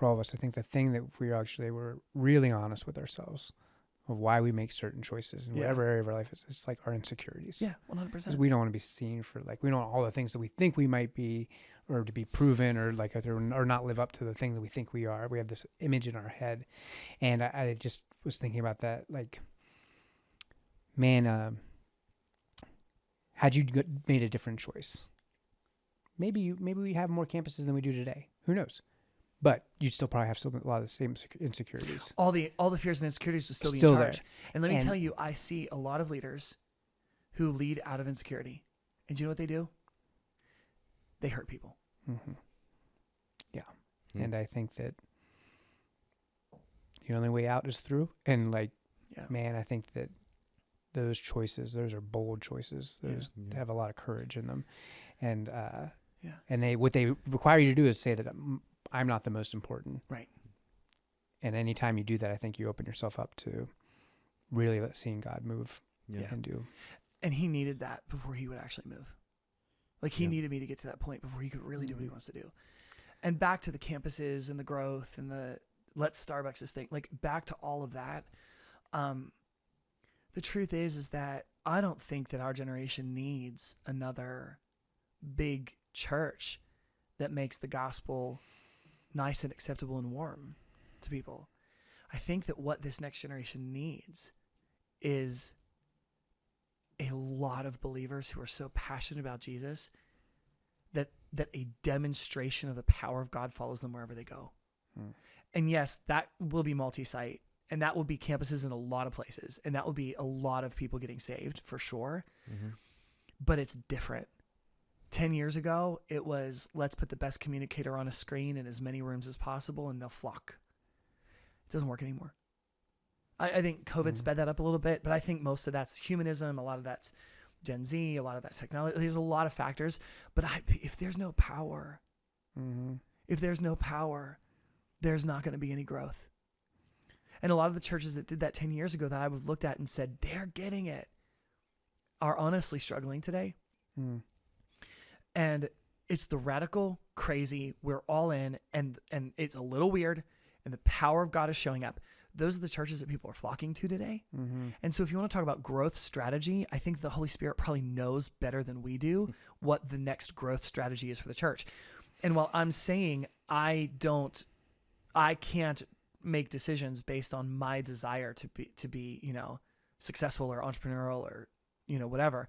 for all of us, I think the thing that we actually were really honest with ourselves of why we make certain choices in whatever area of our life is, it's like our insecurities. Yeah, 100%. Because we don't want to be seen for like, we don't want all the things that we think we might be, or to be proven, or like, or not live up to the thing that we think we are. We have this image in our head. And I just was thinking about that, like, man, had you made a different choice, maybe we have more campuses than we do today. Who knows? But you'd still probably have a lot of the same insecurities. All the fears and insecurities would still be in Still charge. there. And let me tell you, I see a lot of leaders who lead out of insecurity. And do you know what they do? They hurt people. Mm-hmm. Yeah. Mm-hmm. And I think that the only way out is through. And like, man, I think that those choices, those are bold choices. Those have a lot of courage in them. And, and what they require you to do is say that I'm not the most important. Right. And anytime you do that, I think you open yourself up to really seeing God move and do. And he needed that before he would actually move. Like he needed me to get to that point before he could really do what he wants to do. And back to the campuses and the growth and the let's Starbucks this thing, like back to all of that. The truth is that I don't think that our generation needs another big church that makes the gospel nice and acceptable and warm to people. I think that what this next generation needs is a lot of believers who are so passionate about Jesus that a demonstration of the power of God follows them wherever they go. And yes, that will be multi-site, and that will be campuses in a lot of places, and that will be a lot of people getting saved for sure. But it's different. 10 years ago, it was, let's put the best communicator on a screen in as many rooms as possible and they'll flock. It doesn't work anymore. I think COVID sped that up a little bit, but I think most of that's humanism. A lot of that's Gen Z, a lot of that's technology. There's a lot of factors, but if there's no power, there's not going to be any growth. And a lot of the churches that did that 10 years ago that I would have looked at and said, they're getting it, are honestly struggling today. And it's the radical, crazy, we're all in, and it's a little weird, and the power of God is showing up. Those are the churches that people are flocking to today. And so if you want to talk about growth strategy, I think the Holy Spirit probably knows better than we do what the next growth strategy is for the church. And while I'm saying I can't make decisions based on my desire to be, successful or entrepreneurial or, whatever.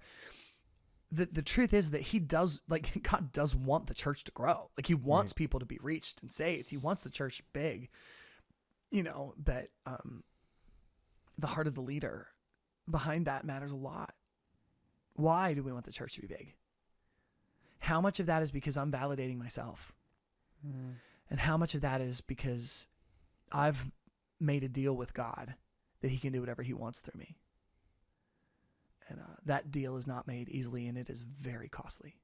The truth is that God does want the church to grow. Like he wants people to be reached and saved. He wants the church big, but the heart of the leader behind that matters a lot. Why do we want the church to be big? How much of that is because I'm validating myself? And how much of that is because I've made a deal with God that he can do whatever he wants through me? And that deal is not made easily, and it is very costly.